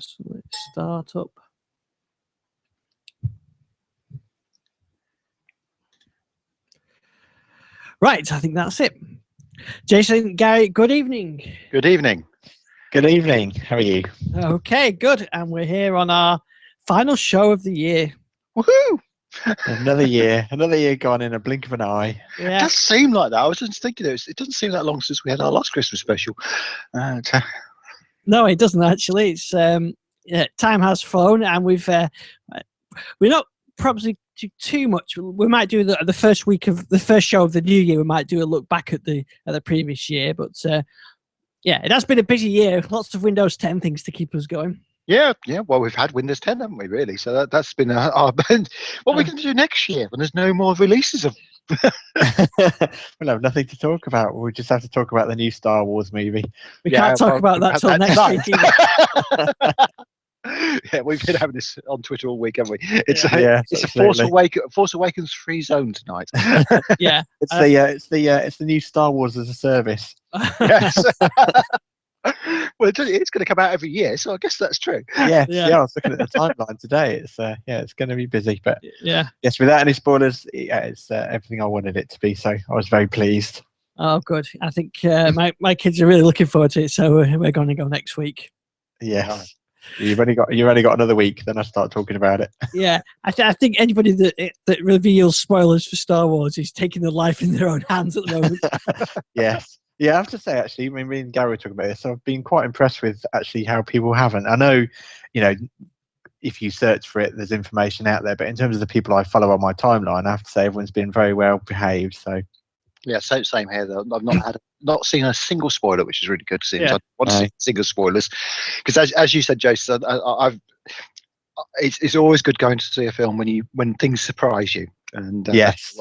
So let's start up. Right, I think that's it. Jason, Gary, good evening. Good evening. Good evening. How are you? Okay, good. And we're here on our final show of the year. Woohoo! Another year gone in a blink of an eye. Yeah. It does seem like that. I was just thinking it doesn't seem that long since we had our last Christmas special. No, it doesn't actually. It's time has flown, and we're not probably do too much. We might do the first week of the first show of the new year. We might do a look back at the previous year, but yeah, it has been a busy year. Lots of Windows 10 things to keep us going. Yeah. Well, we've had Windows 10, haven't we? Really? So that's been our. What are we going to do next year when there's no more releases of? We'll have nothing to talk about. We'll just have to talk about the new Star Wars movie. We can't talk about that till next week. Yeah, we've been having this on Twitter all week, haven't we? It's a Force Awakens free zone tonight. Yeah, it's the new Star Wars as a service. Yes. Well, it's going to come out every year, so I guess that's true. Yeah. I was looking at the timeline today. It's going to be busy, but yeah. Yes, without any spoilers, it's everything I wanted it to be. So I was very pleased. Oh, good. I think my kids are really looking forward to it. So we're going to go next week. Yes. You've only got another week. Then I start talking about it. Yeah, I think anybody that reveals spoilers for Star Wars is taking their life in their own hands at the moment. Yes. Yeah, I have to say, actually, when me and Gary were talking about this, I've been quite impressed with actually how people haven't. I know, if you search for it, there's information out there, but in terms of the people I follow on my timeline, I have to say everyone's been very well behaved. So yeah, same here. Though I've not seen a single spoiler, which is really good to see. Yeah. I want to see single spoilers because, as you said, Jason, it's always good going to see a film when things surprise you. And yes,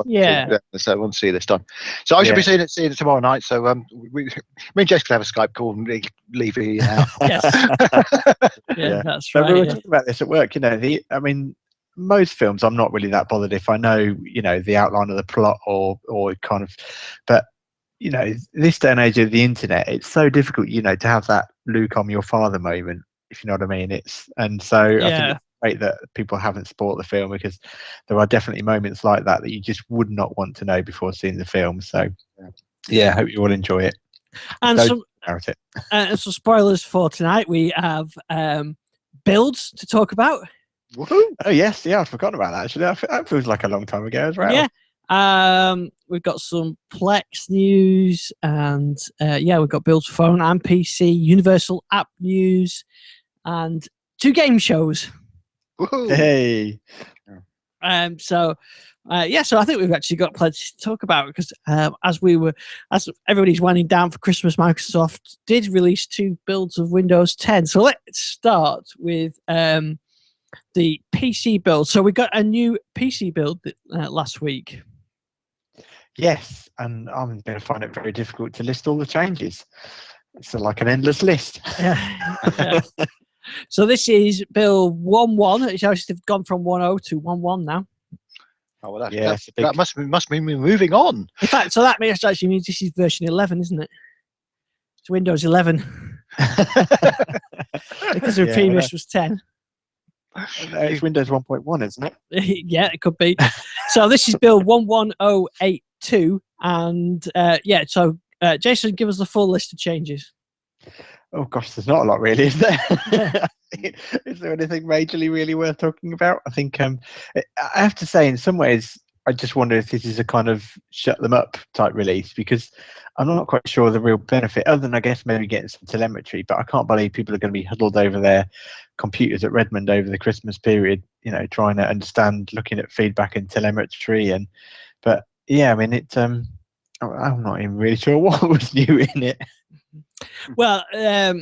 so I want to see it this time. So I should be seeing it tomorrow night. So me and Jess could have a Skype call and leave it out. Yes. Yeah, that's right. So we were talking about this at work. Most films I'm not really that bothered if I know the outline of the plot or kind of, but this day and age of the internet, it's so difficult to have that Luke, I'm your father moment, if you know what I mean. I think it's great that people haven't spoiled the film, because there are definitely moments like that you just would not want to know before seeing the film. So I hope you all enjoy it. And some spoilers for tonight. We have builds to talk about. Woohoo! Oh yes, I'd forgotten about that actually. That feels like a long time ago as well. Yeah. We've got some Plex news, and we've got builds for phone and PC, Universal app news, and 2 game shows. Woohoo. Hey. So I think we've actually got plenty to talk about, because as everybody's winding down for Christmas, Microsoft did release 2 builds of Windows 10. So let's start with the PC build. So we got a new PC build last week. Yes, and I'm going to find it very difficult to list all the changes. It's like an endless list. Yeah. So this is build 1.1. It's actually gone from 1.0 to 1.1 now. Oh, well, that must mean we're moving on. In fact, so that actually means this is version 11, isn't it? It's Windows 11. Because the previous was 10. It's Windows 1.1, isn't it? Yeah, it could be. So this is build 11082, and so Jason, give us the full list of changes. Oh gosh, there's not a lot really, is there? Is there anything majorly really worth talking about? I think I have to say, in some ways, I just wonder if this is a kind of shut them up type release, because I'm not quite sure the real benefit, other than I guess maybe getting some telemetry. But I can't believe people are going to be huddled over their computers at Redmond over the Christmas period, trying to understand, looking at feedback and telemetry. But yeah, I mean, I'm not even really sure what was new in it. Well, there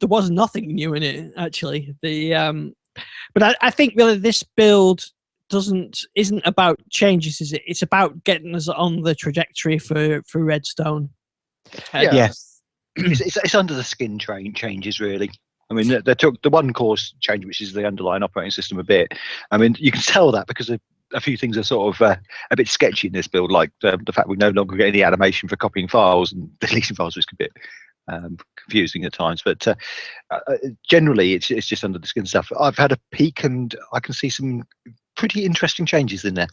was nothing new in it actually. But I think really this build isn't about changes, is it? It's about getting us on the trajectory for Redstone. Yes, it's under the skin changes really. I mean, they took the one core change, which is the underlying operating system a bit. I mean, you can tell that because a few things are sort of a bit sketchy in this build, like the fact we no longer get any animation for copying files and deleting files, which is a bit confusing at times. But generally, it's just under the skin stuff. I've had a peek, and I can see some pretty interesting changes in there.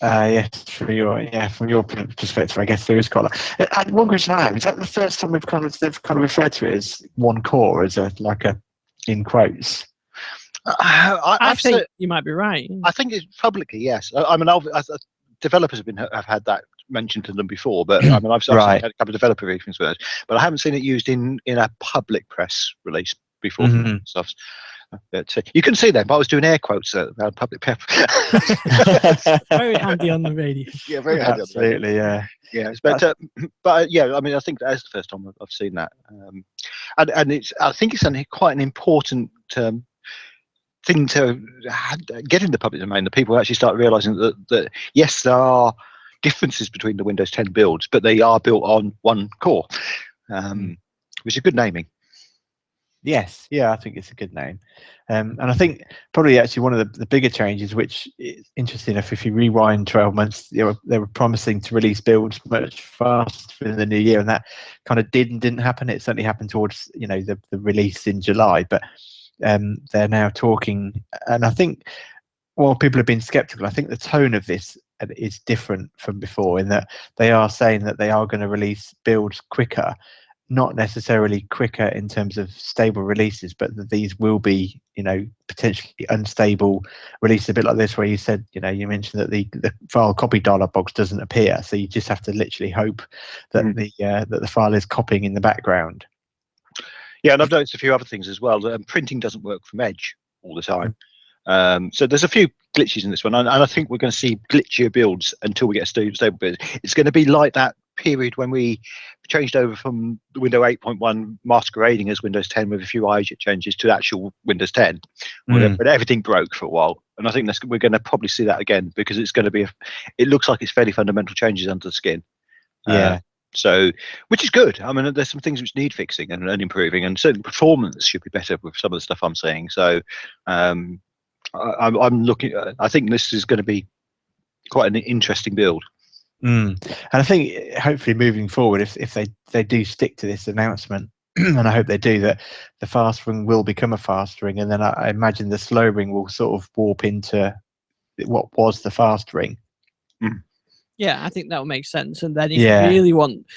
Yes, from your perspective, I guess there is quite a lot. And one question I have, is that the first time they've kind of referred to it as one core, as in quotes? I think you might be right. I think it's publicly, yes. I mean, developers have had that mentioned to them before, but I mean, I've seen a couple of developer briefings for it, but I haven't seen it used in a public press release before. Stuff. But you couldn't see that, but I was doing air quotes around public press. Very handy on the radio. Yeah, very handy. Absolutely, yeah. But yeah, I mean, I think that is the first time I've seen that, and I think it's quite an important thing to get in the public domain. That people actually start realizing that yes, there are differences between the Windows 10 builds, but they are built on one core, which is good naming. Yes, yeah, I think it's a good name. And I think probably actually one of the bigger changes, which is interesting enough, if you rewind 12 months, they were promising to release builds much faster in the new year, and that kind of didn't happen. It certainly happened towards the release in July, but they're now talking, and I think while people have been skeptical, I think the tone of this is different from before, in that they are saying that they are going to release builds quicker. Not necessarily quicker in terms of stable releases, but that these will be, potentially unstable releases, a bit like this, where you said, you mentioned that the file copy dialog box doesn't appear, so you just have to literally hope that the file is copying in the background. Yeah, and I've noticed a few other things as well. Printing doesn't work from Edge all the time. So there's a few glitches in this one, and I think we're going to see glitchier builds until we get a stable build. It's going to be like that period when we changed over from the Windows 8.1 masquerading as Windows 10 with a few IJIT changes to actual Windows 10, but everything broke for a while. And I think we're going to probably see that again, because it's going to be it looks like it's fairly fundamental changes under the skin. So, which is good. I mean, there's some things which need fixing and improving, and certainly performance should be better with some of the stuff I'm saying. So, I'm looking. I think this is going to be quite an interesting build. And I think hopefully moving forward, if they do stick to this announcement, and I hope they do, that the fast ring will become a fast ring, and then I imagine the slow ring will sort of warp into what was the fast ring. Yeah, I think that would make sense. And then if you really want,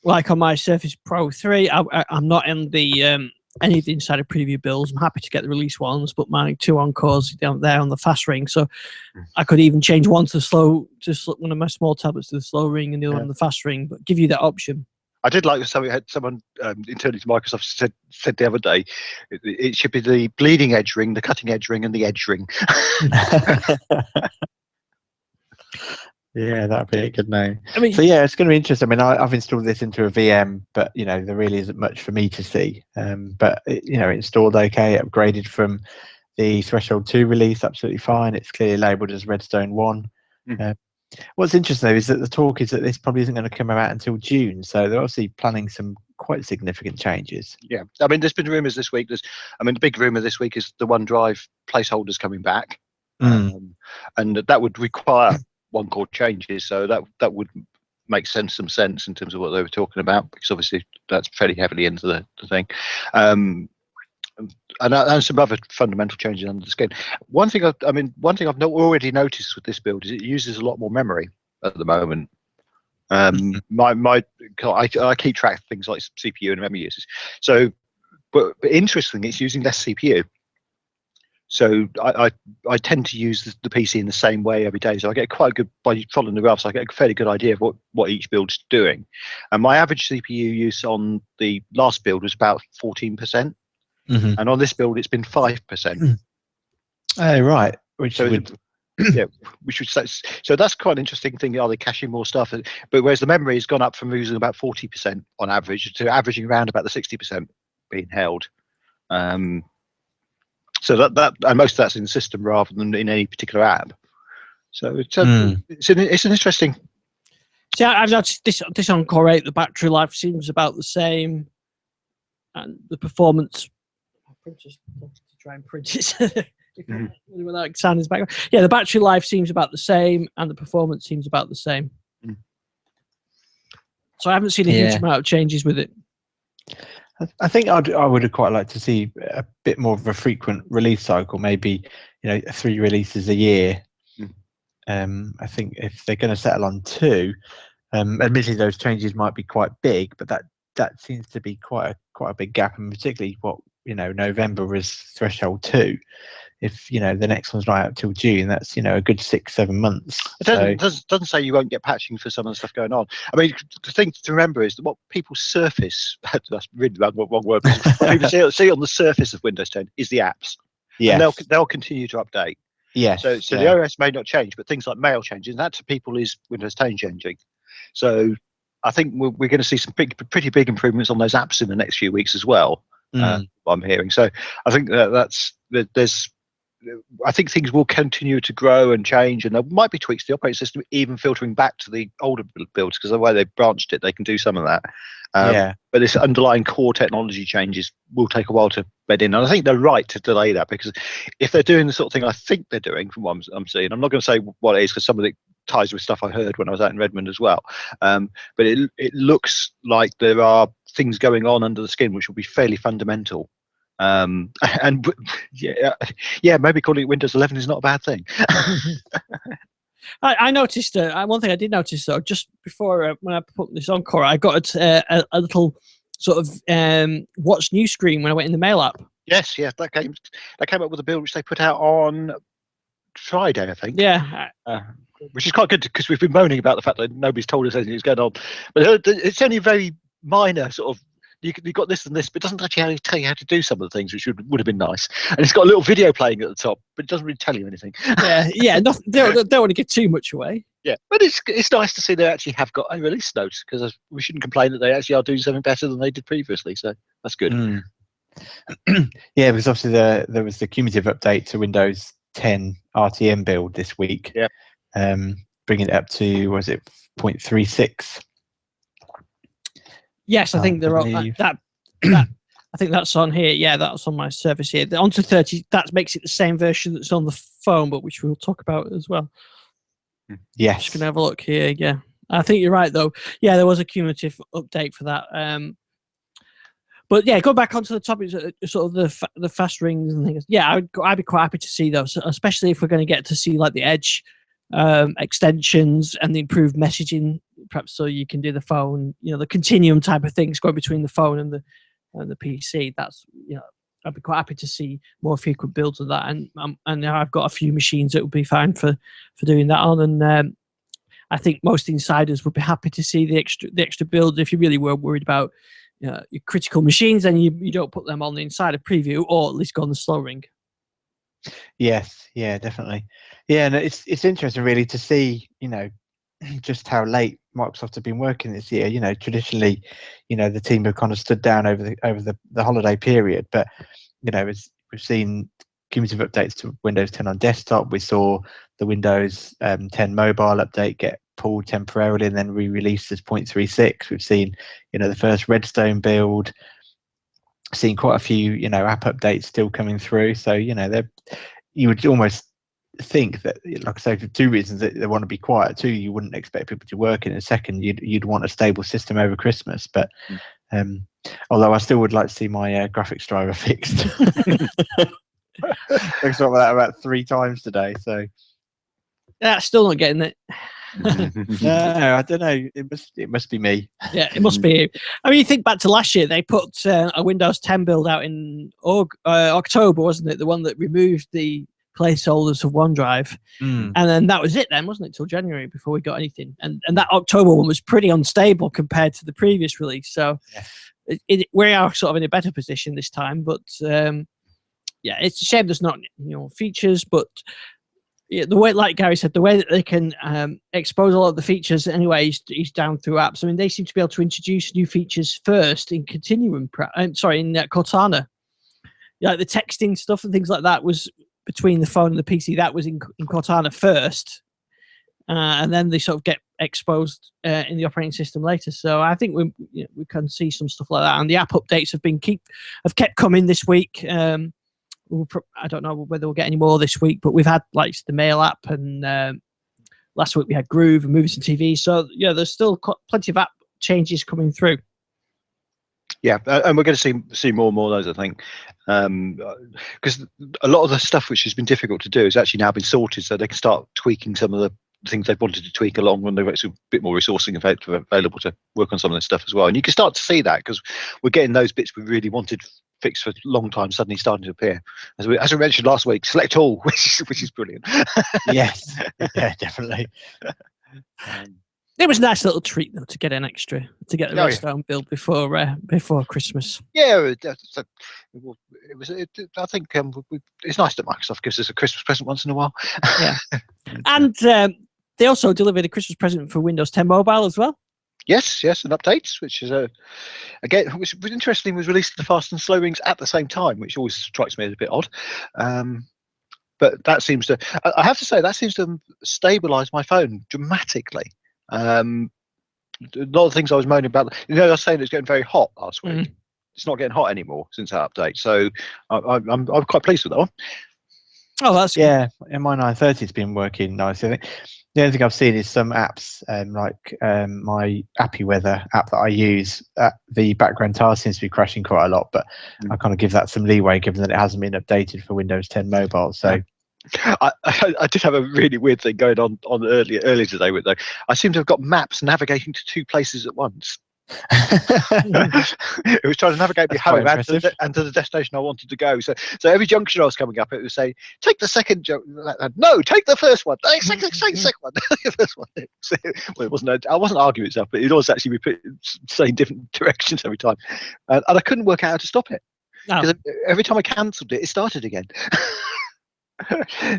like on my Surface Pro 3, I'm not in the any of the insider preview builds. I'm happy to get the release ones, but my 2 on-cores down there on the fast ring, so I could even change one to the slow, just one of my small tablets to the slow ring and the other one to the fast ring, but give you that option. I did like someone internally to Microsoft said the other day, it should be the bleeding edge ring, the cutting edge ring, and the edge ring. Yeah, that'd be a good name. I mean, so yeah, it's going to be interesting. I mean, I've installed this into a VM, but there really isn't much for me to see. But it installed okay. It upgraded from the Threshold 2 release, absolutely fine. It's clearly labelled as Redstone 1. What's interesting though is that the talk is that this probably isn't going to come out until June, so they're obviously planning some quite significant changes. Yeah, I mean, there's been rumours this week. The big rumour this week is the OneDrive placeholders coming back, and that would require one-core changes, so that would make some sense in terms of what they were talking about, because obviously that's fairly heavily into the thing, and some other fundamental changes under the skin. One thing I've not already noticed with this build is it uses a lot more memory at the moment. I keep track of things like CPU and memory uses. So, but interestingly, it's using less CPU. So I tend to use the PC in the same way every day. So I get quite a good, by following the graphs, I get a fairly good idea of what each build's doing. And my average CPU use on the last build was about 14%. And on this build, it's been 5%. Oh, right. So that's quite an interesting thing. Are they caching more stuff? But whereas the memory has gone up from using about 40% on average to averaging around about the 60% being held. So that and most of that's in the system rather than in any particular app. So it's an interesting. See, I've noticed this on Core 8, the battery life seems about the same, and the performance. Just to try and print it without sound in the background. Yeah, the battery life seems about the same, and the performance seems about the same. So I haven't seen a huge Yeah. amount of changes with it. I think I would have quite liked to see a bit more of a frequent release cycle, maybe 3 releases a year. I think if they're going to settle on 2, admittedly those changes might be quite big, but that seems to be quite a big gap, and particularly what November was threshold 2. If the next one's right up till June, that's a good 6-7 months. It doesn't say you won't get patching for some of the stuff going on. I mean, the thing to remember is that what people surface, that's really the wrong word, but what people see on the surface of Windows 10 is the apps. Yeah, and they'll continue to update. Yeah. So the OS may not change, but things like mail changes, and that to people is Windows 10 changing. So I think we're going to see some pretty big improvements on those apps in the next few weeks as well. I'm hearing. So I think I think things will continue to grow and change, and there might be tweaks to the operating system, even filtering back to the older builds, because the way they branched it, they can do some of that. But this underlying core technology changes will take a while to bed in, and I think they're right to delay that, because if they're doing the sort of thing I think they're doing, from what I'm seeing, I'm not going to say what it is, because some of it ties with stuff I heard when I was out in Redmond as well. But it looks like there are things going on under the skin which will be fairly fundamental. And maybe calling it Windows 11 is not a bad thing. I noticed one thing I did notice though, just before when I put this on, Cora, I got a little sort of what's new screen when I went in the mail app. Yes, that came up with a build which they put out on Friday, I think. Yeah. Which is quite good, because we've been moaning about the fact that nobody's told us anything is going on. But it's only very minor sort of. You've got this and this, but it doesn't actually tell you how to do some of the things, which would have been nice. And it's got a little video playing at the top, but it doesn't really tell you anything. Nothing, don't want to give too much away. Yeah, but it's nice to see they actually have got a release note, because we shouldn't complain that they actually are doing something better than they did previously. So that's good. Yeah, because obviously there was the cumulative update to Windows 10 RTM build this week. Yeah, bringing it up to, was it 0.36? Yes, I think they're on that. I think that's on here. Yeah, that's on my service here. The onto 30, that makes it the same version that's on the phone, but which we'll talk about as well. Yes. Just gonna have a look here. Yeah, I think you're right though. Yeah, there was a cumulative update for that. But yeah, go back onto the topic, sort of the fast rings and things. Yeah, I'd be quite happy to see those, especially if we're going to get to see like the Edge extensions and the improved messaging, perhaps, so you can do the phone, the continuum type of things going between the phone and the PC. That's I'd be quite happy to see more frequent builds of that, and I've got a few machines that would be fine for doing that on, and I think most insiders would be happy to see the extra builds. If you really were worried about your critical machines, then you don't put them on the Insider preview, or at least go on the slow ring. Yes, yeah, definitely. Yeah, and it's interesting really to see, just how late Microsoft have been working this year. Traditionally, the team have kind of stood down over the holiday period, but as we've seen cumulative updates to Windows 10 on desktop, we saw the Windows 10 mobile update get pulled temporarily and then re-released as 0.36. We've seen, the first Redstone build, seen quite a few, app updates still coming through. So, you would almost think that, like I say, for 2 reasons, that they want to be quiet. 2, you wouldn't expect people to work in. And second, you'd want a stable system over Christmas. But although I still would like to see my graphics driver fixed. I've talked about that about 3 times today. So yeah, still not getting it. No, I don't know. It must be me. Yeah, it must be. I mean, you think back to last year, they put a Windows 10 build out in October, wasn't it? The one that removed the placeholders of OneDrive, and then that was it. Then wasn't it till January before we got anything? And that October one was pretty unstable compared to the previous release. So we are sort of in a better position this time. But yeah, it's a shame there's not features, but. Yeah, the way, like Gary said, the way that they can expose a lot of the features anyway is down through apps. I mean, they seem to be able to introduce new features first in Continuum. In Cortana. Like the texting stuff and things like that was between the phone and the PC. That was in Cortana first, and then they sort of get exposed in the operating system later. So I think we can see some stuff like that. And the app updates have kept coming this week. I don't know whether we'll get any more this week, but we've had like the Mail app, and last week we had Groove and Movies and TV. So yeah, there's still plenty of app changes coming through. Yeah, and we're going to see more and more of those, I think, because a lot of the stuff which has been difficult to do has actually now been sorted, so they can start tweaking some of the things they've wanted to tweak along when they've actually a bit more resourcing available to work on some of this stuff as well. And you can start to see that because we're getting those bits we really wanted fixed for a long time suddenly starting to appear. As we mentioned last week, select all, which is brilliant. Yes, yeah, definitely. It was a nice little treat though to get the Redstone build before Christmas. Yeah, it was. I think it's nice that Microsoft gives us a Christmas present once in a while. Yeah, and they also delivered a Christmas present for Windows 10 Mobile as well. Yes, and updates, which is again, which was interesting, was released the fast and slow rings at the same time, which always strikes me as a bit odd. But that seems to, I have to say, that seems to stabilise my phone dramatically. A lot of things I was moaning about, I was saying it was getting very hot last week. It's not getting hot anymore since that update, so I'm quite pleased with that one. Oh, that's yeah. And my 930's been working nice. I think the only thing I've seen is some apps, like my Appy Weather app that I use. The background tile seems to be crashing quite a lot, but I kind of give that some leeway given that it hasn't been updated for Windows 10 Mobile. So. I did have a really weird thing going on earlier today with though. I seem to have got maps navigating to two places at once. It was trying to navigate me home and to the destination I wanted to go. So every junction I was coming up, it would say, "Take the second junction." No, take the first one. Take the second one. The first one. So, well, it wasn't. I wasn't arguing itself, but it was actually saying different directions every time, and I couldn't work out how to stop it because every time I cancelled it, it started again.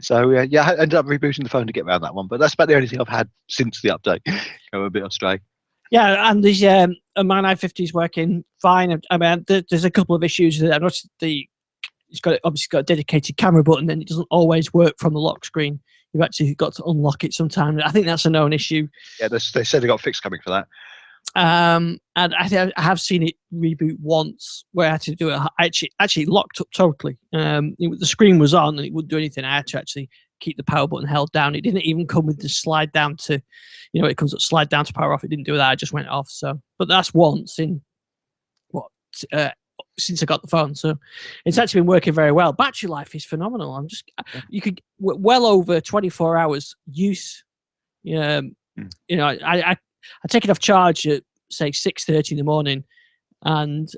So I ended up rebooting the phone to get around that one, but that's about the only thing I've had since the update. Go a bit astray. Yeah, and these my 950 is working fine. I mean, there's a couple of issues that I noticed. It's obviously got a dedicated camera button, and it doesn't always work from the lock screen. You've actually got to unlock it sometimes. I think that's a known issue. Yeah, they said they got a fix coming for that. And I have seen it reboot once where I had to do it. Actually locked up totally. The screen was on and it wouldn't do anything. I had to actually keep the power button held down. It didn't even come with the slide down to, it comes up slide down to power off. It didn't do that. I just went off. So, but that's once in since I got the phone. So it's actually been working very well. Battery life is phenomenal. You could well over 24 hours use. I take it off charge at say 6:30 in the morning, and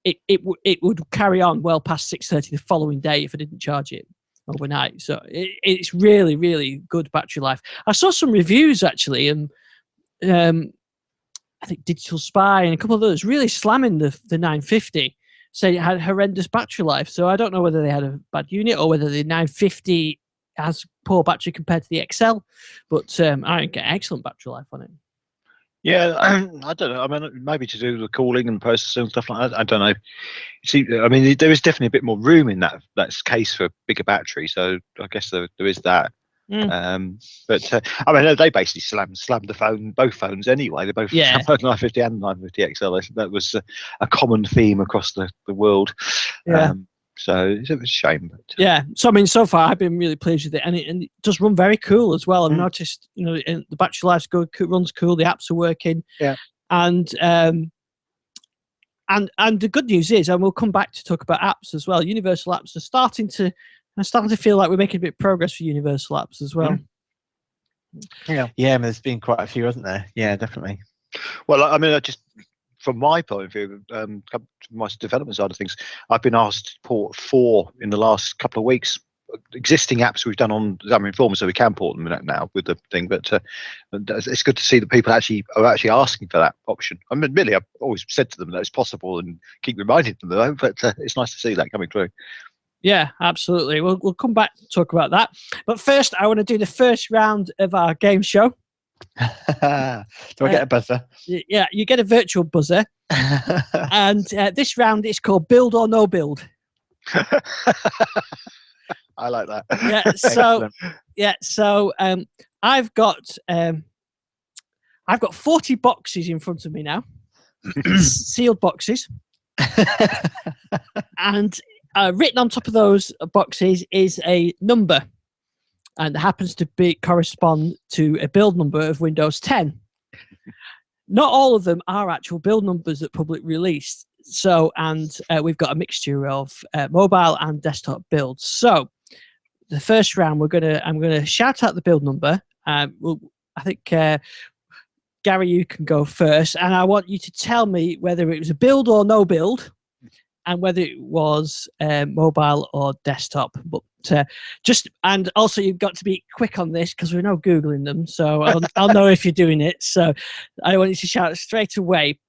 it would carry on well past 6:30 the following day if I didn't charge it overnight. So it's really, really good battery life. I saw some reviews actually, and I think Digital Spy and a couple of others really slamming the 950, saying it had horrendous battery life. So I don't know whether they had a bad unit or whether the 950 has poor battery compared to the XL, but I get excellent battery life on it. Yeah, I don't know. I mean, maybe to do with the cooling and processing and stuff like that. I don't know. See, I mean, there is definitely a bit more room in that case for a bigger battery. So I guess there is that. But I mean, they basically slammed both phones anyway. They both both 950 and 950 XL. That was a common theme across the world. Yeah. So it's a shame. But, yeah. So I mean, so far I've been really pleased with it, and it does run very cool as well. I've noticed, the battery life's good, runs cool, the apps are working. Yeah. And the good news is, and we'll come back to talk about apps as well. Universal apps are starting to feel like we're making a bit of progress for universal apps as well. Yeah. Yeah. There's been quite a few, hasn't there? Yeah, definitely. Well, I mean, from my point of view, my development side of things, I've been asked to port 4 in the last couple of weeks. Existing apps we've done on Xamarin Informer, so we can port them now with the thing. But it's good to see that people are actually asking for that option. I mean, really, I've always said to them that it's possible and keep reminding them though. But it's nice to see that coming through. Yeah, absolutely. We'll come back to talk about that. But first, I want to do the first round of our game show. Do I get a buzzer? Yeah, you get a virtual buzzer. And this round is called Build or No Build. I like that. So I've got 40 boxes in front of me now, sealed boxes, and written on top of those boxes is a number. And it happens to correspond to a build number of Windows 10. not all of them are actual build numbers that public released. So, and we've got a mixture of mobile and desktop builds. So, the first round, I'm gonna shout out the build number. I think Gary, you can go first, and I want you to tell me whether it was a build or no build, and whether it was mobile or desktop. But and also you've got to be quick on this because we're not googling them, so I'll know if you're doing it. So I want you to shout straight away.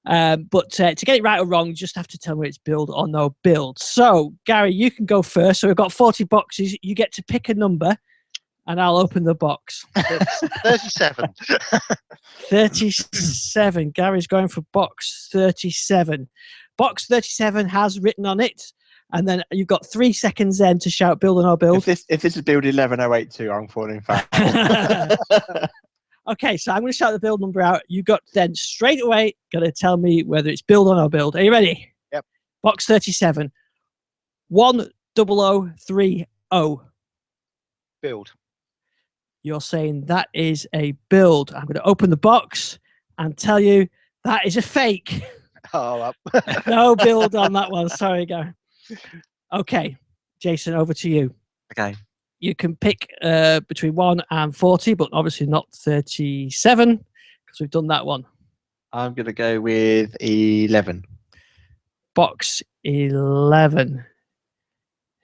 But to get it right or wrong, you just have to tell me it's build or no build. So Gary, you can go first. So we've got 40 boxes. You get to pick a number, and I'll open the box. 37. 37. Gary's going for box 37. Box 37 has written on it, and then you've got 3 seconds then to shout build or no build. If this is build 11082, I'm falling foul. Okay, so I'm going to shout the build number out. You got then straight away got to tell me whether it's build or no build. Are you ready? Yep. Box 37. 10030. Build. You're saying that is a build. I'm going to open the box and tell you that is a fake. Oh, No build on that one. Sorry, Gary. Okay, Jason, over to you. Okay. You can pick between 1 and 40, but obviously not 37 because we've done that one. I'm going to go with 11. Box 11.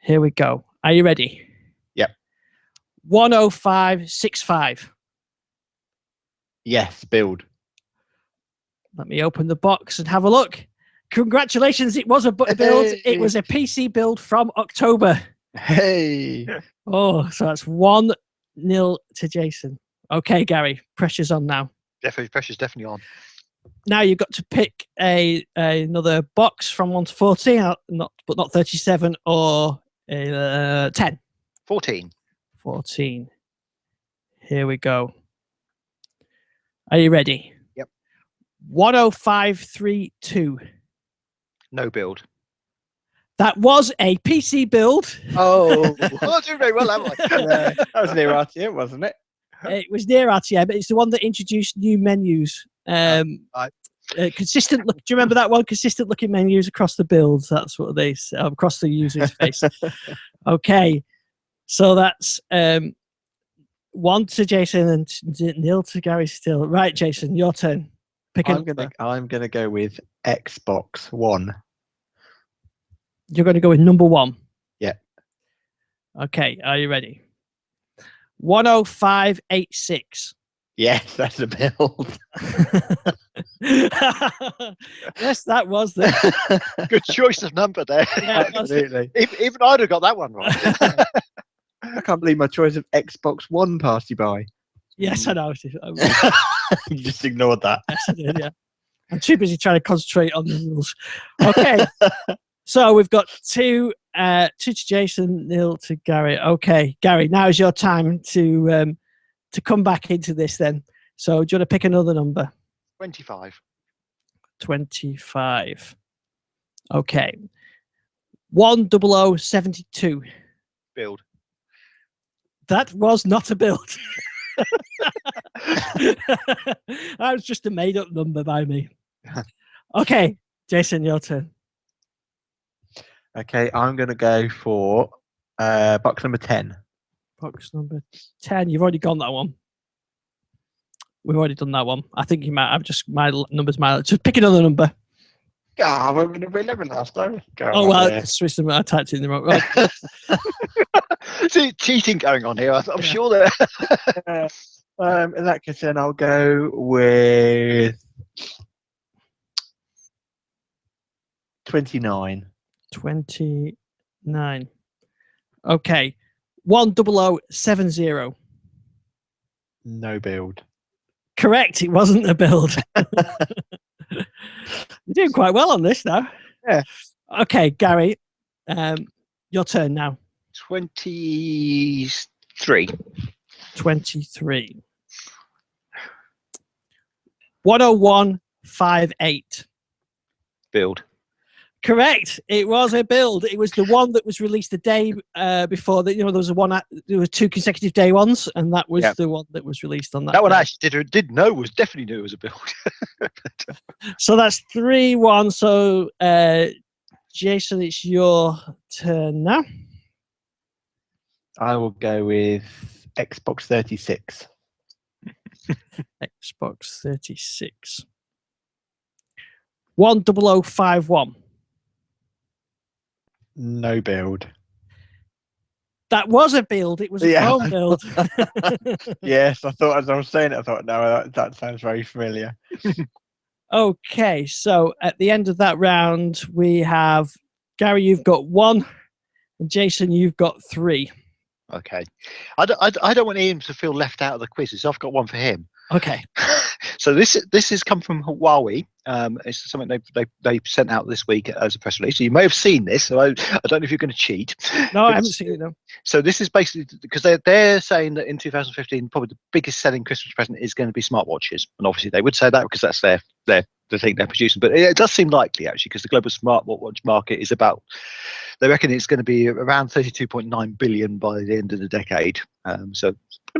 Here we go. Are you ready? Yep. 10565. Yes, build. Let me open the box and have a look. Congratulations, it was a build. It was a PC build from October. Hey. Oh, so that's 1-0 to Jason. Okay, Gary, pressure's on now. Pressure's definitely on. Now you've got to pick another box from 1 to 40, but not 37 or 10. 14. 14. Here we go. Are you ready? Yep. 10532. No build. That was a PC build. Oh. I'm not doing very well, am I? That was near RTM, wasn't it? It was near RTM, but it's the one that introduced new menus. Consistent look. Do you remember that one? Consistent looking menus across the builds. That's what they across the user interface. Okay, so that's 1 to Jason and 0 to Gary still. Right, Jason, your turn. Pick a number. I'm gonna go with Xbox One. You're going to go with number 1. Yeah. Okay, are you ready? 10586. Yes, that's a build. Yes, that was the Good choice of number there. Yeah, Absolutely. Even I'd have got that one right. I can't believe my choice of Xbox One passed you by. Yes, I know. You just ignored that. Yes, I did, yeah. I'm too busy trying to concentrate on the rules. Okay. So we've got 2 to Jason, 0 to Gary. Okay, Gary, now is your time to come back into this then. So do you want to pick another number? 25. 25. Okay. 10072. Build. That was not a build. That was just a made up number by me. Okay, Jason, your turn. Okay, I'm going to go for box number 10. Box number 10. You've already gone that one. We've already done that one. I think you might have just my numbers. Just pick another number. Ah, we were number 11 last time. Oh, well, Swiss, I typed it in the wrong. Right. See, cheating going on here. I'm sure that. In that case, then I'll go with 29. 29. Okay. 10070. No build. Correct. It wasn't a build. You're doing quite well on this now. Yeah. Okay, Gary, your turn now. 23. 23. 10158. Build. Correct. It was a build. It was the one that was released the day before. That there was there were 2 consecutive day ones, and that was the one that was released on that. That one day. I actually did know was definitely knew it was a build. So that's 3-1. So Jason, it's your turn now. I will go with Xbox 36. Xbox 36. 10051. No build. That was a build. It was a phone build. Yes, I thought as I was saying it, I thought, no, that sounds very familiar. Okay, so at the end of that round, we have Gary, you've got 1, and Jason, you've got 3. Okay. I don't want Ian to feel left out of the quizzes. I've got one for him. Okay. So this has come from Huawei. It's something they sent out this week as a press release. So you may have seen this. So I don't know if you're going to cheat. No, I haven't seen it. No. So this is basically because they're saying that in 2015, probably the biggest selling Christmas present is going to be smartwatches, and obviously they would say that because that's the thing they're producing. But it does seem likely actually because the global smartwatch market is about. They reckon it's going to be around 32.9 billion by the end of the decade. So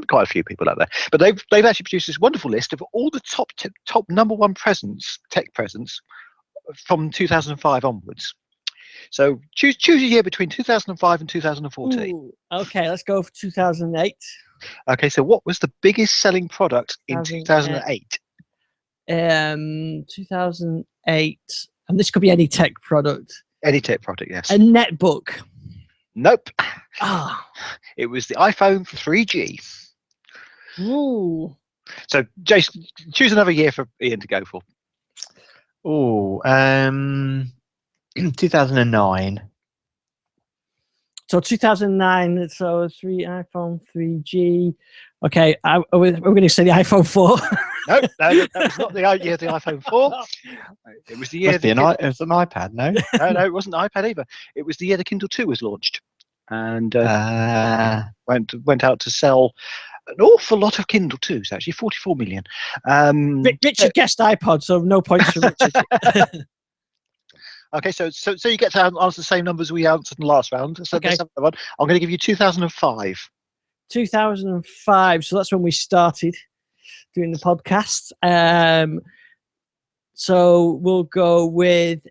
quite a few people out there. But they've actually produced this wonderful list of all the top number 1 tech presents from 2005 onwards. So choose a year between 2005 and 2014. Ooh, okay, let's go for 2008. Okay, so what was the biggest selling product in 2008? 2008, and this could be any tech product. Any tech product, yes. A netbook. Nope. Ah. It was the iPhone 3G. Ooh. So, Jason, choose another year for Ian to go for. Oh, 2009. So 2009. So iPhone 3G. Okay, we're going to say the iPhone 4. No, that was not the year of the iPhone 4. It was the year. It was an iPad, no? No, it wasn't an iPad either. It was the year the Kindle 2 was launched, and went out to sell an awful lot of Kindle 2s. Actually, 44 million. Richard guessed iPod, so no points for Richard. Okay, so you get to answer the same numbers we answered in the last round. So okay. Let's have one. I'm going to give you 2005. 2005. So that's when we started doing the podcast. So we'll go with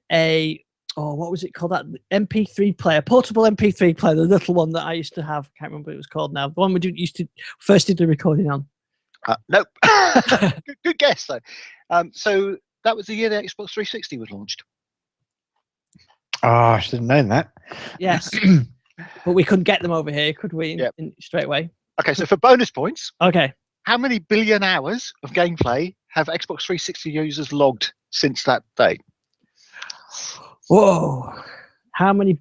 what was it called? That MP3 player, portable MP3 player, the little one that I used to have. Can't remember what it was called now. The one we used to first did the recording on. Nope. good guess though. So that was the year the Xbox 360 was launched. Oh, I should have known that. Yes. But we couldn't get them over here, could we? Yep. Straight away. Okay, so for bonus points. Okay. How many billion hours of gameplay have Xbox 360 users logged since that date? Whoa. How many?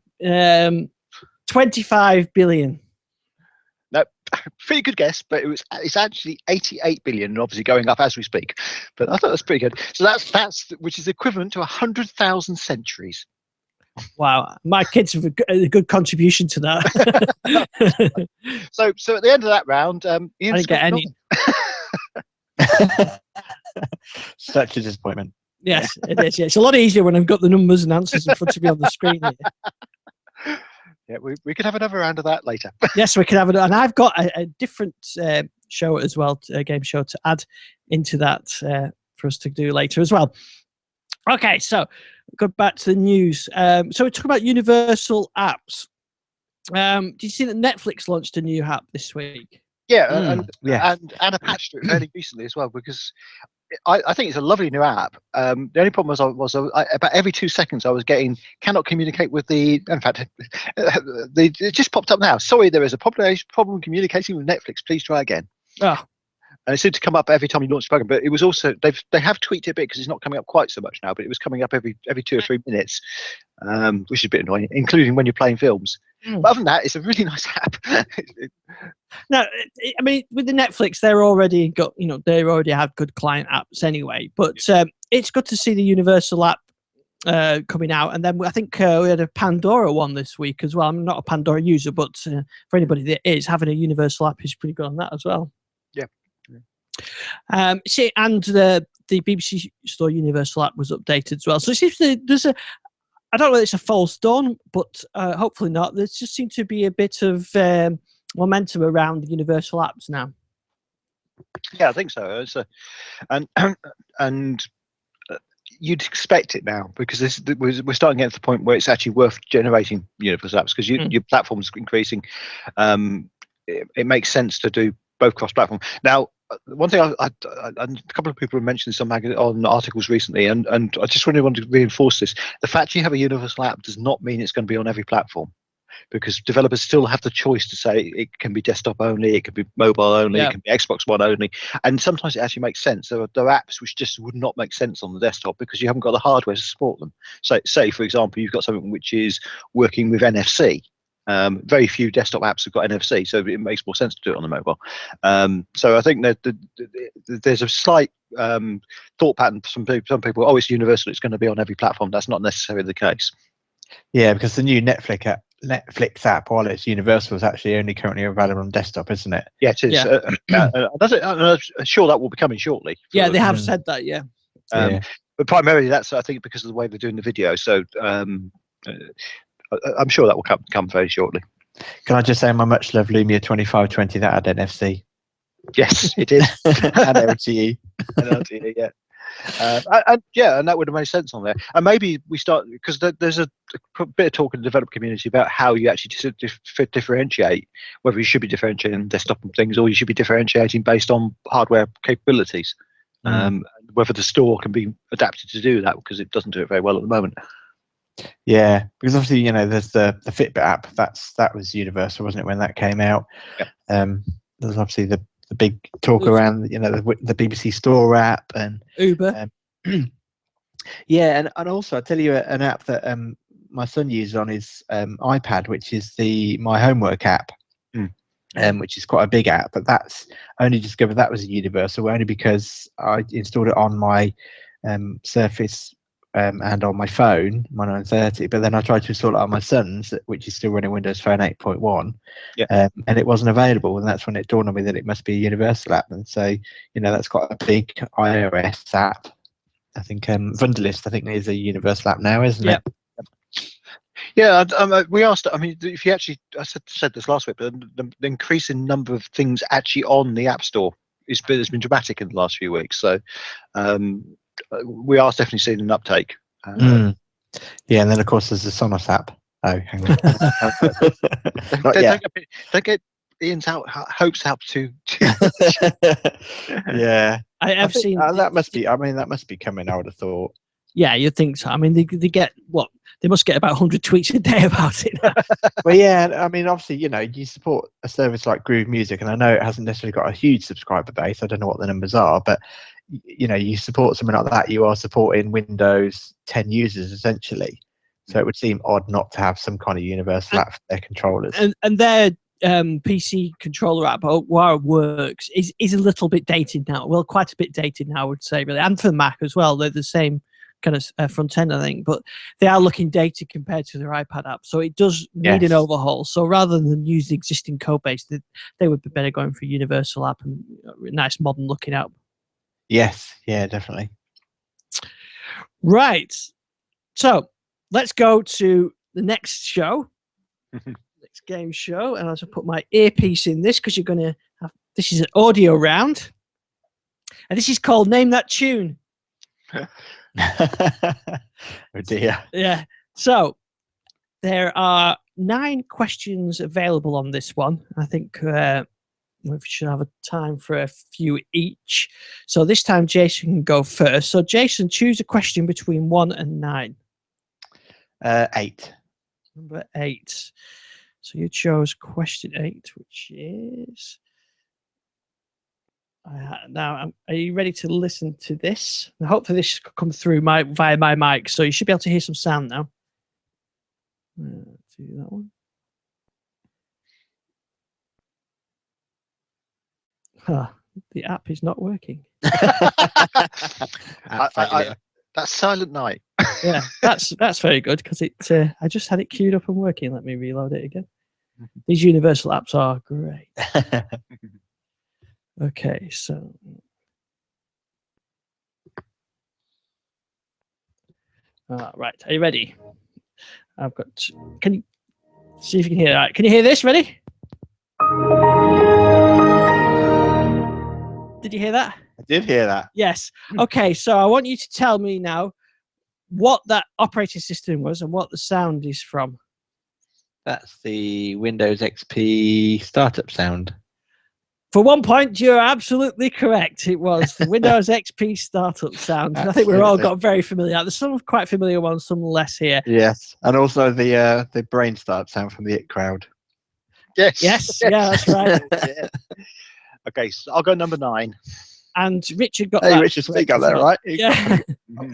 25 billion. No, pretty good guess, but it's actually 88 billion, and obviously going up as we speak. But I thought that's pretty good. So that's which is equivalent to 100,000 centuries. Wow, my kids have a good contribution to that. So at the end of that round, Ian I didn't get any. Such a disappointment. Yes, it is. Yeah. It's a lot easier when I've got the numbers and answers in front of me on the screen here. Yeah, we could have another round of that later. Yes, we could have it. And I've got a different show as well, a game show to add into that for us to do later as well. Okay, so go back to the news. So we're talking about universal apps. Did you see that Netflix launched a new app this week? Yeah, and Anna patched it fairly recently as well, because I think it's a lovely new app. The only problem was about every 2 seconds I was getting cannot communicate with the. In fact, it just popped up now. Sorry, there is a problem communicating with Netflix. Please try again. Oh. And it seemed to come up every time you launch the program, but it was also they have tweaked it a bit because it's not coming up quite so much now. But it was coming up every 2 or 3 minutes, which is a bit annoying, including when you're playing films. But other than that, it's a really nice app. No, I mean, with the Netflix, they already have good client apps anyway. But it's good to see the Universal app coming out. And then I think we had a Pandora one this week as well. I'm not a Pandora user, but for anybody that is, having a Universal app is pretty good on that as well. Yeah. And the BBC Store Universal app was updated as well. So it seems there's I don't know whether it's a false dawn, but hopefully not. There just seems to be a bit of momentum around the universal apps now. Yeah, I think so. It's and and you'd expect it now, because we're starting to get to the point where it's actually worth generating universal apps, because your platform's increasing. It makes sense to do both cross-platform. Now, one thing a couple of people have mentioned this on articles recently, and I just really want to reinforce this: the fact you have a universal app does not mean it's going to be on every platform, because developers still have the choice to say it can be desktop only, it can be mobile only, it can be Xbox One only, and sometimes it actually makes sense. There are apps which just would not make sense on the desktop because you haven't got the hardware to support them. So, say for example, you've got something which is working with NFC. Very few desktop apps have got NFC, so it makes more sense to do it on the mobile. So I think that there's a slight thought pattern for some people. Oh, it's universal; it's going to be on every platform. That's not necessarily the case. Yeah, because the new Netflix app, while it's universal, is actually only currently available on desktop, isn't it? Yeah, it is. I'm sure that will be coming shortly. Yeah, they have said that. Yeah. But primarily, that's, I think, because of the way they're doing the video. So I'm sure that will come very shortly. Can I just say my much loved Lumia 2520 that had NFC? Yes, it is. And LTE. And LTE, yeah. And that would have made sense on there. And maybe we start, because there's a bit of talk in the developer community about how you actually differentiate, whether you should be differentiating desktop and things, or you should be differentiating based on hardware capabilities. Whether the store can be adapted to do that, because it doesn't do it very well at the moment. Yeah, because obviously, there's the Fitbit app. That was universal, wasn't it, when that came out? Yep. There's obviously the big talk around, the BBC Store app and Uber. Yeah, and also I'll tell you an app that my son uses on his iPad, which is the My Homework app, which is quite a big app. But that's only discovered that was a universal only because I installed it on my Surface and on my phone, my 930. But then I tried to install it on my son's, which is still running Windows Phone 8.1, and it wasn't available. And that's when it dawned on me that it must be a universal app. And so, that's quite a big iOS app. I think Wunderlist, I think, is a universal app now, isn't it? Yeah, we asked. I mean, if you actually, I said this last week, but the increasing number of things actually on the App Store has been dramatic in the last few weeks. So we are definitely seeing an uptake. Yeah, and then of course there's the Sonos app. Oh, hang on. Don't get Ian's hopes out too. Yeah, I have seen that must be. I mean, that must be coming. I would have thought. Yeah, you'd think so. I mean, they get what? They must get about 100 tweets a day about it. Well, yeah. I mean, obviously, you support a service like Groove Music, and I know it hasn't necessarily got a huge subscriber base. I don't know what the numbers are, but you support something like that, you are supporting Windows 10 users essentially. So it would seem odd not to have some kind of universal app for their controllers. And their PC controller app, while it works, is a little bit dated now. Well, quite a bit dated now, I would say, really. And for Mac as well, they're the same kind of front end, I think, but they are looking dated compared to their iPad app. So it does need an overhaul. So rather than use the existing code base, they would be better going for a universal app and a nice modern looking app. Yes, yeah, definitely. Right. So let's go to the next show, next game show, and I'll just put my earpiece in this because you're going to have. This is an audio round, and this is called Name That Tune. Oh dear. Yeah. So there are 9 questions available on this one. I think we should have a time for a few each. So this time Jason can go first. So Jason, choose a question between 1 and 9. 8. Number 8. So you chose question 8, which is. Now, are you ready to listen to this? And hopefully this could come through via my mic, so you should be able to hear some sound now. Do that one. The app is not working. That's Silent Night. Yeah, that's very good because I just had it queued up and working. Let me reload it again. These universal apps are great. Okay, so right, are you ready? I've got. Can you see if you can hear that? Can you hear this? Ready? Did you hear that? I did hear that. Yes. Okay, so I want you to tell me now what that operating system was and what the sound is from. That's the Windows XP startup sound. For 1 point, you're absolutely correct. It was the Windows XP startup sound. I think we've all got very familiar. There's some quite familiar ones, some less here. Yes, and also the brain startup sound from the It Crowd. Yes. Yes, yeah, that's right. Yeah. Okay, so I'll go number 9. And Richard got Hey, that. Richard, you correct got as that well. right. Yeah.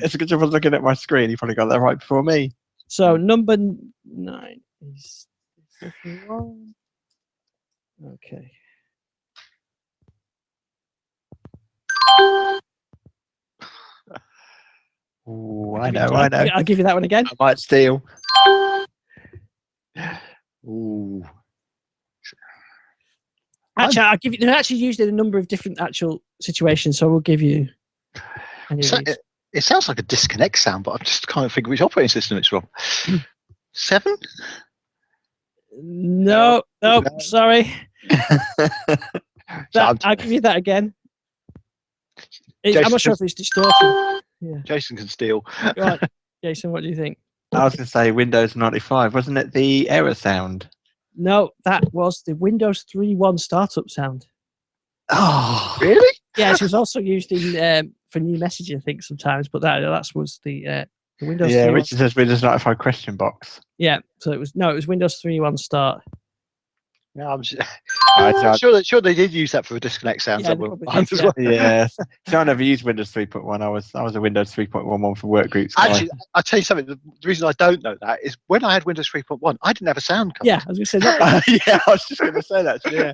It's a good job I was looking at my screen. You probably got that right before me. So number 9 is the one. Okay. Ooh, I know. I'll give you that one again. I might steal. Ooh. Actually, I'll give you. They're actually used in a number of different actual situations, so we'll give you. Any of So, these. it sounds like a disconnect sound, but I just can't figure which operating system it's from. 7? No, sorry. So I'll give you that again. I'm Jason, not sure if it's distorted. Yeah. Jason can steal. Go on, Jason. What do you think? I was going to say Windows 95. Wasn't it the error sound? No, that was the Windows 3.1 startup sound. Oh, Really? Yeah, it was also used in for new messaging, I think, sometimes. But that was the Windows. yeah. 3.1. Richard says Windows 95 question box. Yeah, so it was 3.1 start. No, I'm I- sure they did use that for a disconnect sound Yeah, they somewhere probably did, as well. Yes. So I never used Windows 3.1. I was a Windows 3.1 one for work groups. guy. Actually, I'll tell you something. The reason I don't know that is when I had Windows 3.1, I didn't have a sound card. Yeah, I was going to say that. Yeah, I was just going to say that. Yeah.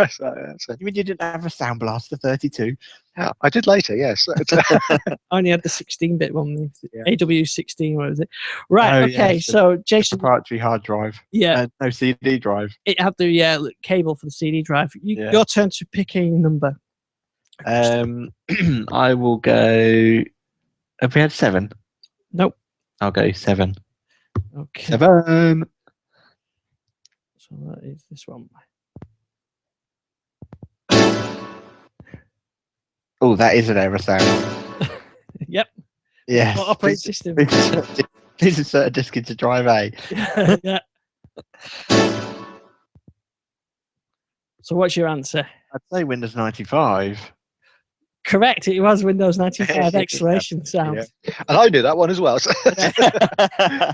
So, You mean you didn't have a Sound Blaster 32? I did later, yes. I only had the 16-bit one, Yeah. AW16, what was it? Right, Oh, okay, yes, so Jason, Proprietary hard drive. yeah, No CD drive. it had the cable for the CD drive. Yeah. Your turn to pick a number. I will go. Have we had 7? Nope. I'll go 7. Okay, 7. so that is this one. Oh, that is an error sound. Yep. Yes. What operating system? Please insert a disk into drive A. Yeah. So what's your answer? I'd say Windows 95. Correct. It was Windows 95 Yeah. exclamation sound. Yeah. And I knew that one as well. So, Yeah.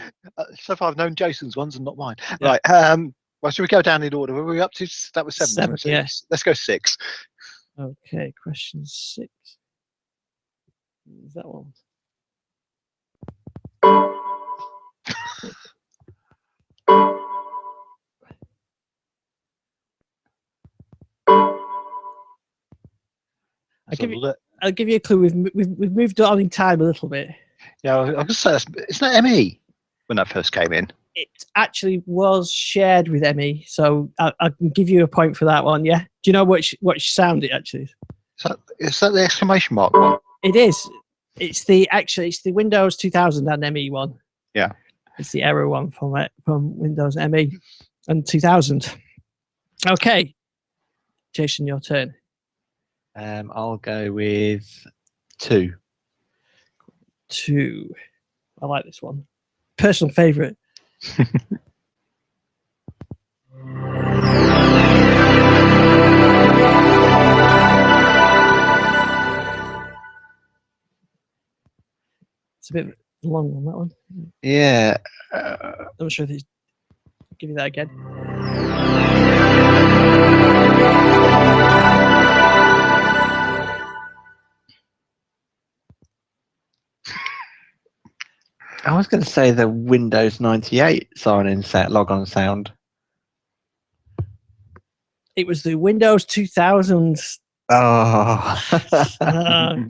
so far I've known Jason's ones and not mine. Yeah. Right. Well, should we go down in order? Were we up to? That was 7. 7, So yeah. Let's go 6. Okay, question 6. Is that one? I'll give you a clue. We've moved on in time a little bit. Yeah, I was going to say, isn't that ME when that first came in? It actually was shared with ME, so I can give you a point for that one. Yeah. Do you know which sound it actually is? Is that the exclamation mark one? It is. It's the Windows 2000 and ME one. Yeah. It's the error one from Windows ME and 2000. Okay, Jason, your turn. I'll go with 2. 2. I like this one. Personal favorite. It's a bit long on that one. Yeah. I'm not sure if it's. I'll give you that again. I was going to say the Windows 98 sign-in logon sound. It was the Windows 2000. Oh.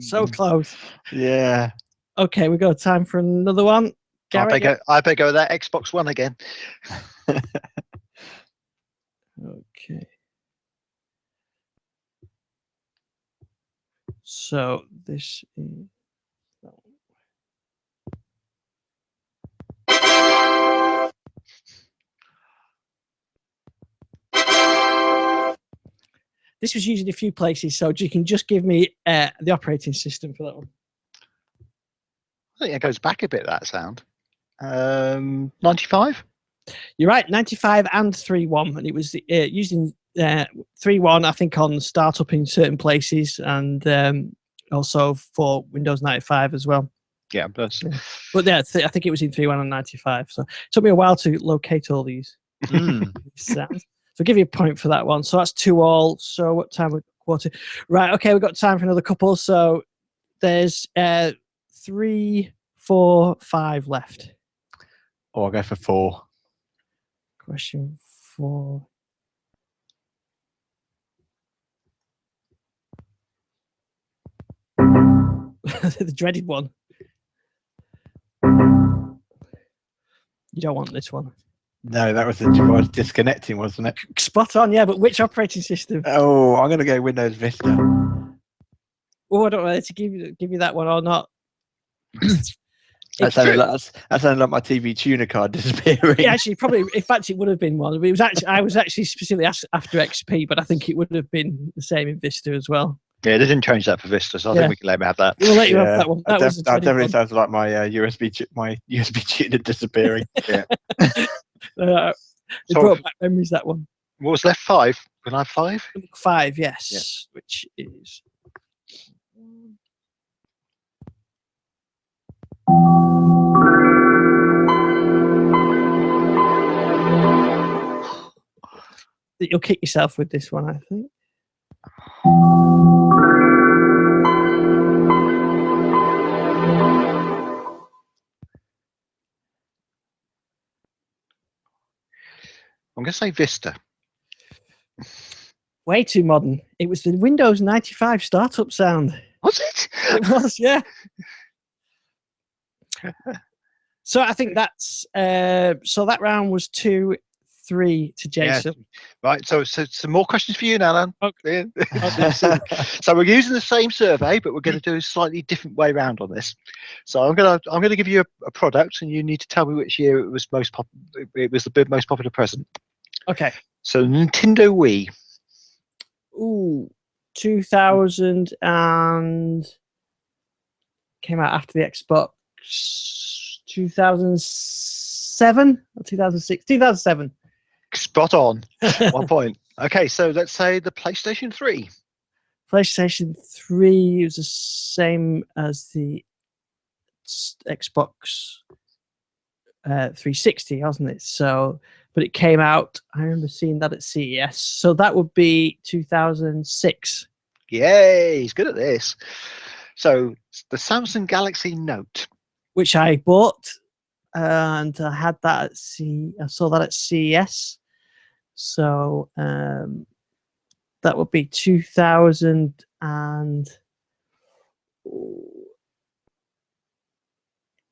So close. Yeah. Okay, we got time for another one. I Garrett, better go with that Xbox One again. Okay. So this is. this was used in a few places, so you can just give me the operating system for that one. I think it goes back a bit, that sound. 95? You're right, 95 and 3.1, and it was using 3.1, I think, on startup in certain places, and also for Windows 95 as well. Yeah, but But yeah, I think it was in 3.1 and 95. So it took me a while to locate all these sounds. So I'll give you a point for that one. So that's 2-all. So what time? Quarter. Right. Okay, we've got time for another couple. So there's 3, 4, 5 left. Oh, I'll go for 4. Question 4. The dreaded one. You don't want this one. No, that was the device disconnecting, wasn't it? Spot on, yeah. But which operating system? Oh, I'm going to go Windows Vista. Oh, I don't know whether to give you that one or not. That sounded like my TV tuner card disappearing. Yeah, actually, probably. In fact, it would have been one. It was actually I was actually specifically asked after XP, but I think it would have been the same in Vista as well. yeah, they didn't change that for Vista, so I think we can let me have that. We'll let you have that one. That was that definitely sounds like my USB tuner disappearing. Yeah. it brought back memories. That one. What was left? 5? Can I have 5? 5, yes, which is. You'll kick yourself with this one, I think. I'm going to say Vista. Way too modern. It was the Windows 95 startup sound. Was it? It was, yeah. So I think that's so that round was 2-3 to Jason. Yeah. Right, so some more questions for you now, Alan. Okay. So we're using the same survey, but we're going to do a slightly different way round on this. So I'm going to give you a product, and you need to tell me which year it was most the most popular present. Okay. So Nintendo Wii. Ooh, 2000 and came out after the Xbox. 2007 or 2006? 2007. Spot on. 1 point. Okay, so let's say the PlayStation 3. PlayStation 3 was the same as the Xbox 360, wasn't it? So, but it came out, I remember seeing that at CES. So that would be 2006. Yay, he's good at this. So the Samsung Galaxy Note. Which I bought, and I had that I saw that at CES. So that would be 2009.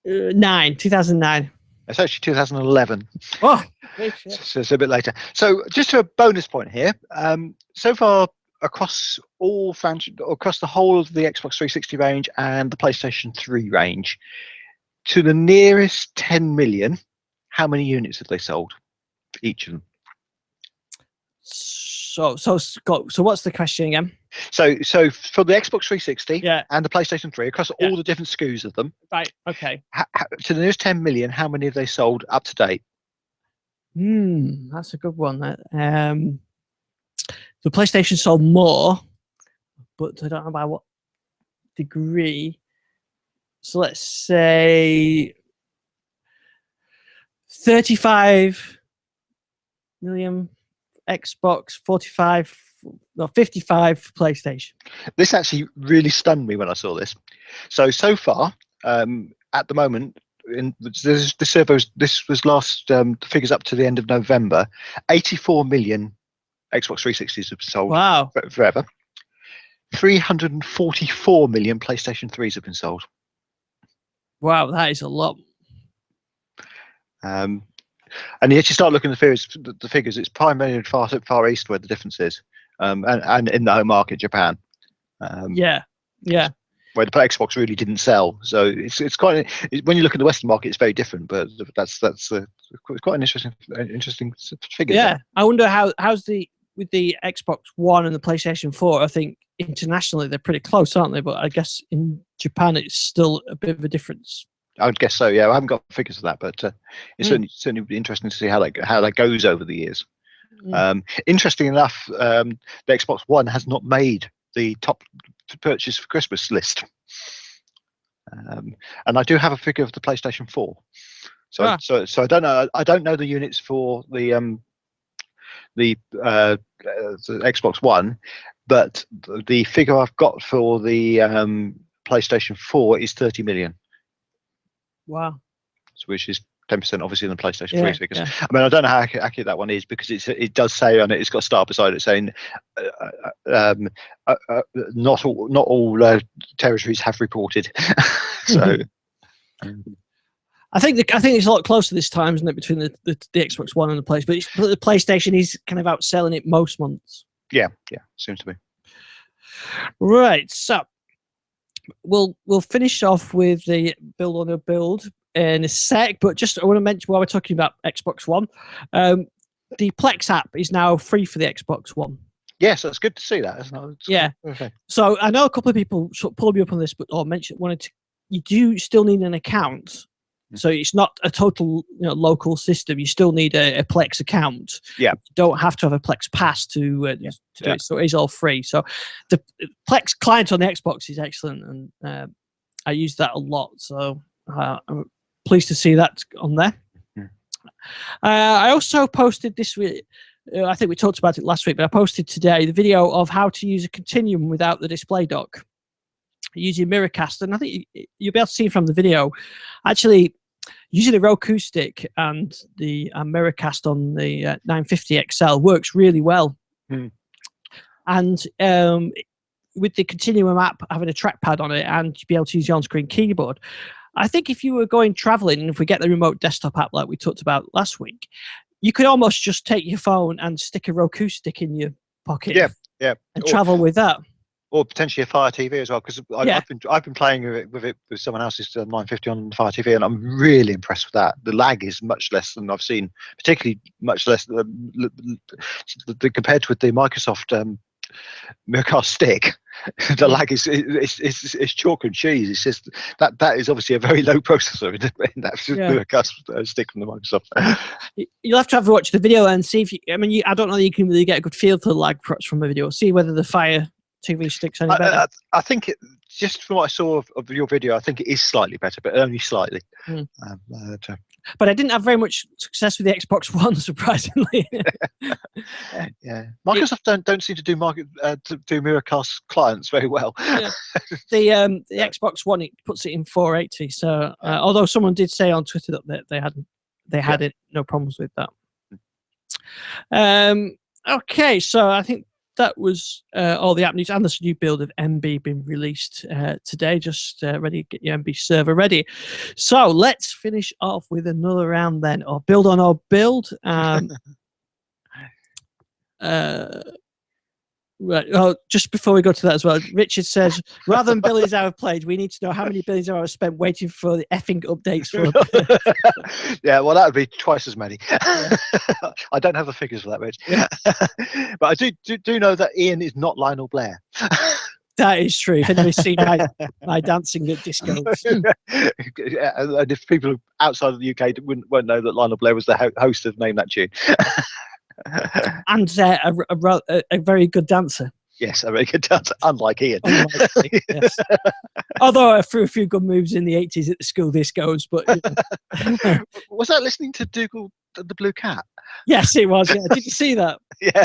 2009. It's actually 2011. Oh, so it's a bit later. So just a bonus point here. So far across the whole of the Xbox 360 range and the PlayStation 3 range, to the nearest 10 million, how many units have they sold? Each of them. So what's the question again? So for the Xbox 360 and the PlayStation 3, across all the different SKUs of them, right? Okay. To the nearest 10 million, how many have they sold up to date? That's a good one. The PlayStation sold more, but I don't know by what degree. So let's say 35 million Xbox, 55 PlayStation. This actually really stunned me when I saw this. So far, at the moment, this was last the figures up to the end of November. 84 million Xbox 360s have been sold. Wow. Forever. 344 million PlayStation 3s have been sold. Wow, that is a lot. And you actually start looking at the figures. It's primarily far east where the difference is, and in the home market, Japan. Yeah. Where the Xbox really didn't sell, so it's quite. When you look at the Western market, it's very different. But that's quite an interesting figure. Yeah, I wonder how's the with the Xbox One and the PlayStation 4, I think internationally they're pretty close, aren't they? But I guess in Japan it's still a bit of a difference. I would guess so. Yeah, I haven't got figures of that, but it's certainly be interesting to see how that goes over the years. Interesting enough, the Xbox One has not made the top to purchase for Christmas list, and I do have a figure of the PlayStation 4. So I don't know. I don't know the units for the Xbox One, but the figure I've got for the PlayStation 4 is 30 million. Wow. Which is 10% obviously in the PlayStation 3 figures. Yeah. I mean, I don't know how accurate that one is, because it does say on it, it's got a star beside it saying not all territories have reported. So I think it's a lot closer this time, isn't it, between the Xbox One and the PlayStation? But the PlayStation is kind of outselling it most months. Yeah, seems to be. Right, so we'll finish off with the build on a build in a sec, but just I want to mention while we're talking about Xbox One, the Plex app is now free for the Xbox One. Yes, that's good to see that, isn't it? Yeah. Okay. So I know a couple of people sort of pulled me up on this, but you do still need an account. So it's not a total local system. You still need a Plex account. Yeah. You don't have to have a Plex pass to do it. So it is all free. So the Plex client on the Xbox is excellent, and I use that a lot. So I'm pleased to see that on there. I also posted this week. I think we talked about it last week, but I posted today the video of how to use a Continuum without the display dock using Miracast, and I think you'll be able to see from the video. Actually, using a Roku stick and the Miracast on the 950 XL works really well. And with the Continuum app having a trackpad on it, and you'll be able to use the on-screen keyboard, I think if you were going traveling, and if we get the remote desktop app like we talked about last week, you could almost just take your phone and stick a Roku stick in your pocket. Yeah. And travel with that. Or potentially a Fire TV as well, because I've been playing with it with someone else's 950 on the Fire TV, and I'm really impressed with that. The lag is much less than I've seen, particularly much less compared with the Microsoft Miracast stick. The lag is chalk and cheese. It's just that is obviously a very low processor in that Miracast stick from the Microsoft. You'll have to watch the video and see if I don't know that you can really get a good feel for the lag from a video. See whether the Fire TV sticks any better. I think just from what I saw of your video, I think it is slightly better, but only slightly. But I didn't have very much success with the Xbox One, surprisingly. Yeah, Microsoft don't seem to do Miracast clients very well. The Xbox One, it puts it in 480. So although someone did say on Twitter that they had it, no problems with that. Okay, so I think that was all the app news, and this new build of MB been released today. Just ready to get your MB server ready. So let's finish off with another round then, or build on our build. Right. Oh, just before we go to that as well, Richard says, rather than billions hours played, we need to know how many billions hours spent waiting for the effing updates. Yeah, well, that would be twice as many. I don't have the figures for that, Rich. But I do know that Ian is not Lionel Blair. That is true. If anybody's seen my dancing at discos. And if people outside of the UK won't know that Lionel Blair was the host of Name That Tune. And a very good dancer. Yes, a very good dancer, unlike Ian. Yes. Although I threw a few good moves in the 80s at the school discos. But was that listening to Dougal the Blue Cat? Yes, it was. Yeah. Did you see that? Yeah.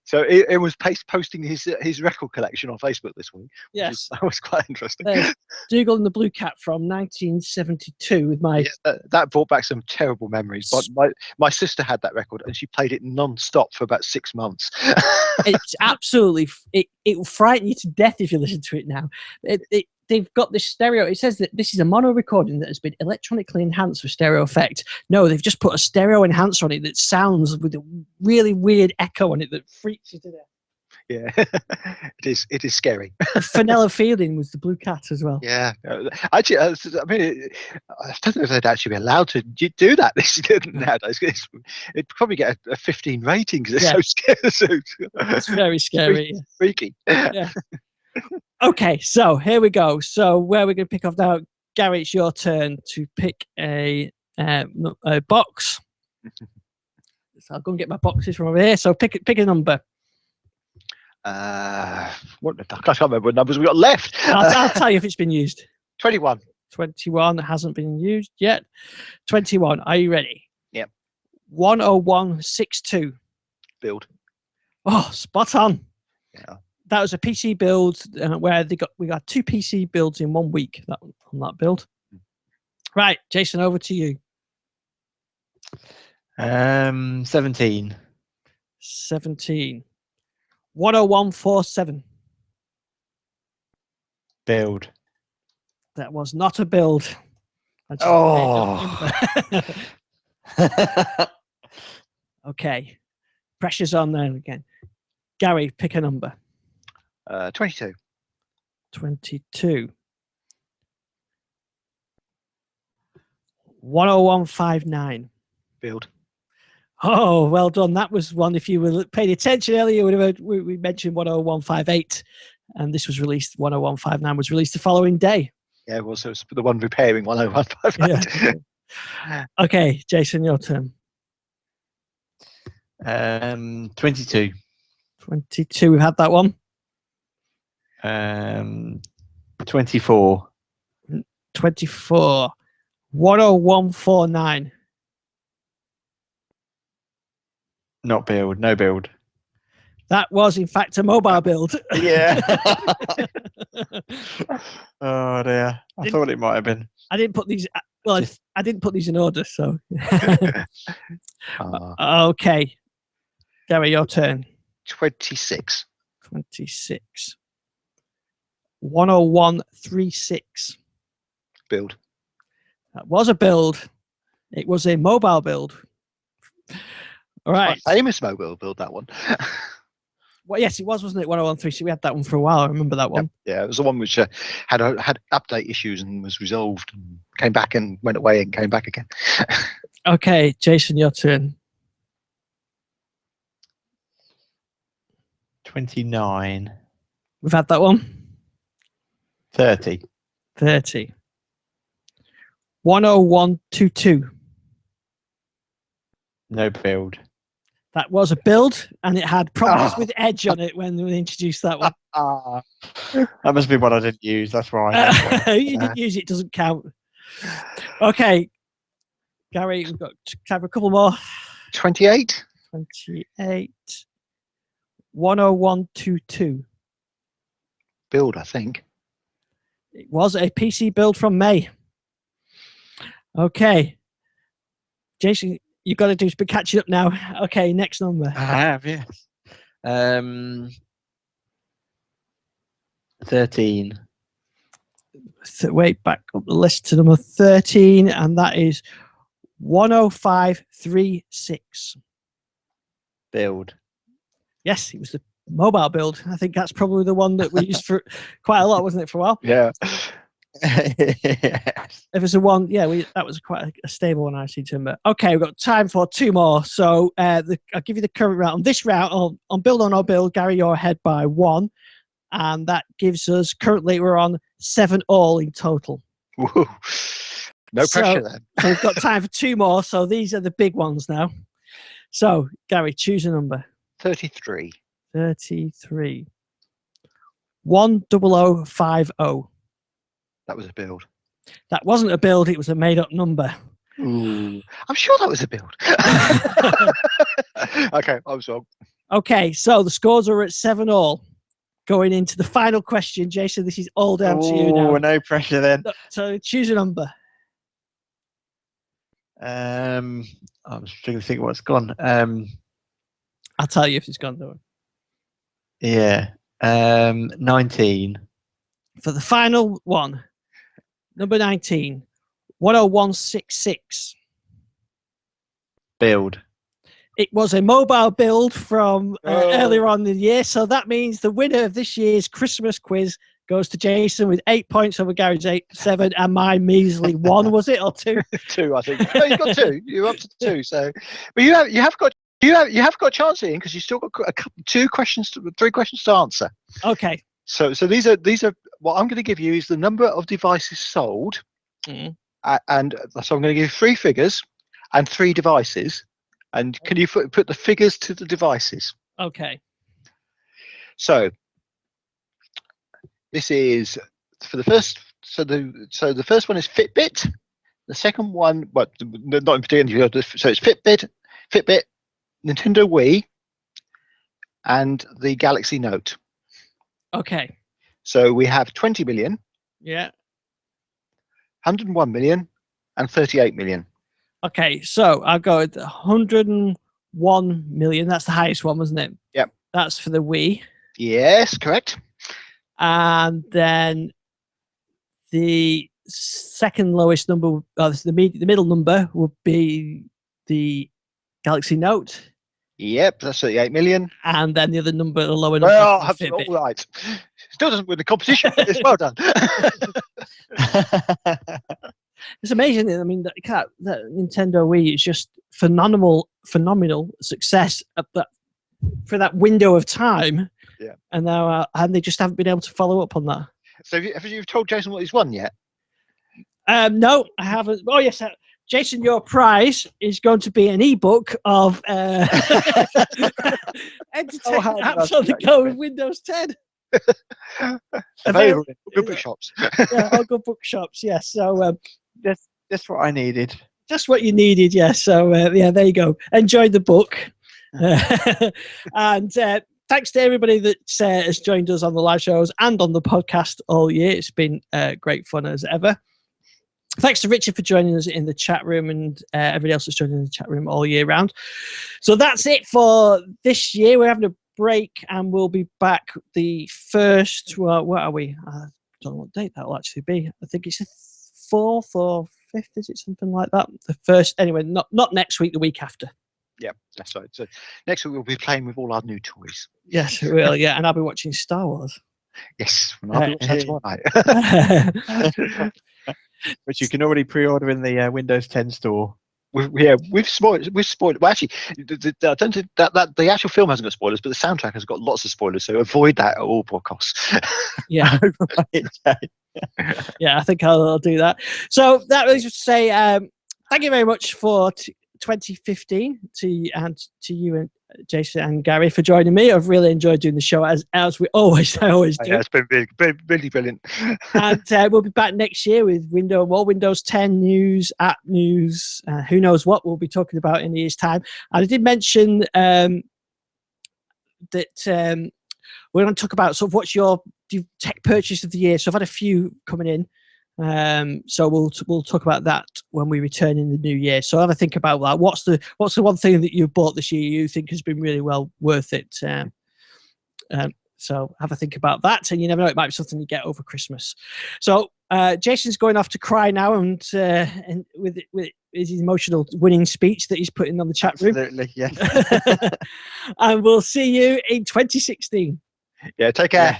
So it was posting his record collection on Facebook this week. Yes, that was quite interesting. Dougal and the Blue Cat from 1972 with my. Yeah, that brought back some terrible memories. But my sister had that record, and she played it non-stop for about 6 months. It's absolutely it will frighten you to death if you listen to it now. They've got this stereo. It says that this is a mono recording that has been electronically enhanced for stereo effect. No, they've just put a stereo enhancer on it that sounds with a really weird echo on it that freaks you to death. Yeah, it is scary. Fenella Fielding was the blue cat as well. Yeah, actually, I mean, I don't know if they'd actually be allowed to do that nowadays. It'd probably get a 15 rating because Yeah. it's so scary. It's very scary. Freaky. Yeah. Okay, so here we go. So where we're going to pick off now, Gary, it's your turn to pick a box. So I'll go and get my boxes from over here. So pick a number. I can't remember what numbers we got left. I'll tell you if it's been used. 21. 21 hasn't been used yet. 21. Are you ready? Yep. 10162. Build. Oh, spot on. Yeah. That was a PC build where we got 2 PC builds in 1 week on that build. Right, Jason, over to you. 17. 17. 10147. Build. That was not a build. Oh. Okay. Pressure's on there again. Gary, pick a number. 22. 22. 10159. Build. Oh, well done. That was one. If you were paying attention earlier, you would have heard we mentioned 10158, and this was released. 10159 was released the following day. Yeah, it was the one repairing 10158. Yeah. Okay, Jason, your turn. 22. 22. We've had that one. 24. 24. 10149. Not build. No build. That was, in fact, a mobile build. Yeah. Oh dear. I thought it might have been. I didn't put these. Well, I didn't put these in order. So. Okay, Gary, your turn. 26. 26. 10136. Build. That was a build. It was a mobile build. All right. Quite famous mobile build, that one. Well, yes, it was, wasn't it? 10136. We had that one for a while. I remember that one. Yeah, it was the one which had update issues and was resolved and came back and went away and came back again. Okay, Jason, your turn. 29. We've had that one. 30. 30. 10122. No build. That was a build, and it had problems with Edge on it when we introduced that one. That must be what I didn't use. That's why. You didn't use it, doesn't count. Okay, Gary, we've got to have a couple more. 28. 28. 10122. Build, I think. It was a PC build from May. Okay. Jason, you've got to do some catching up now. Okay, next number. I have, yes. 13. Wait, back up the list to number 13, and that is 10536. Build. Yes, it was the mobile build. I think that's probably the one that we used for quite a lot, wasn't it, for a while? Yeah. Yes. If it's a one, yeah, that was quite a stable one, I seem to remember. Okay, we've got time for 2 more. So I'll give you the current round. On this round, on Build or No Build, Gary, you're ahead by 1. And that gives us, currently, we're on 7 all in total. Woo. No pressure then. So we've got time for 2 more. So these are the big ones now. So, Gary, choose a number. 33. 33. 10050. That was a build. That wasn't a build, it was a made-up number. Ooh. I'm sure that was a build. Okay, I was wrong. Okay, so the scores are at 7 all. Going into the final question, Jason, this is all down to you now. No pressure then. So choose a number. I'm struggling to think what's gone. I'll tell you if it's gone, though. Yeah. 19. For the final one, number 19, 10166. Build. It was a mobile build from Oh. earlier on in the year. So that means the winner of this year's Christmas quiz goes to Jason with 8 points over Gary's 7, and my measly 1, was it, or 2? 2, I think. No, you've got 2. You're up to 2. So, but you have got a chance, Ian, because you still got a couple, 3 questions to answer. Okay. So these are what I'm going to give you is the number of devices sold, and so I'm going to give you 3 figures and 3 devices, and can you put the figures to the devices? Okay. So this is for the first. So the first one is Fitbit. The second one, but not in particular. So it's Fitbit, Nintendo Wii, and the Galaxy Note. Okay. So we have 20 million, Yeah. 101 million, and 38 million. Okay. So I'll go with 101 million. That's the highest one, wasn't it? Yep. That's for the Wii. Yes, correct. And then the second lowest number, the middle number would be the Galaxy Note. Yep, that's 38 million. And then the other number, the lower number. Well, for the all Fitbit. right. Still doesn't win the competition. But it's well done. It's amazing. I mean, that Nintendo Wii is just phenomenal success at that for that window of time. Yeah. And now, and they just haven't been able to follow up on that. So have you told Jason what he's won yet? No, I haven't. Oh yes, Jason, your prize is going to be an ebook of entertaining apps on the go with Windows 10. Available in good bookshops. Yeah, all good bookshops. Yes. So That's what I needed. just what you needed. Yes. So yeah, there you go. Enjoy the book. And thanks to everybody that has joined us on the live shows and on the podcast all year. It's been great fun as ever. Thanks to Richard for joining us in the chat room, and everybody else that's joined in the chat room all year round. So that's it for this year. We're having a break, and we'll be back the first. Well, what are we? I don't know what date that will actually be. I think it's the 4th or 5th. Is it something like that? The first. Anyway, not next week. The week after. Yeah, that's right. So next week we'll be playing with all our new toys. Yes, we will. Yeah, and I'll be watching Star Wars. Yes, I'll be watching that tomorrow night. Which you can already pre-order in the Windows 10 store. We've spoiled. Well, actually, I don't think that the actual film hasn't got spoilers, but the soundtrack has got lots of spoilers. So avoid that at all costs. Yeah, yeah, I think I'll do that. So that was just to say thank you very much for 2015 to you and Jason and Gary for joining me. I've really enjoyed doing the show as I always do. Yeah, it's been really brilliant. And we'll be back next year with more Windows 10 news, app news, who knows what we'll be talking about in a year's time. And I did mention that we're going to talk about sort of what's your tech purchase of the year. So I've had a few coming in. So we'll talk about that when we return in the new year. So have a think about that. What's the one thing that you've bought this year you think has been really well worth it? So have a think about that, and you never know, it might be something you get over Christmas. So Jason's going off to cry now, and with his emotional winning speech that he's putting on the chat room. Absolutely, yes. And we'll see you in 2016. Yeah, take care.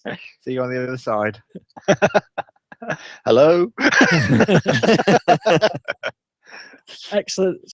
Yes. See you on the other side. Hello. Excellent.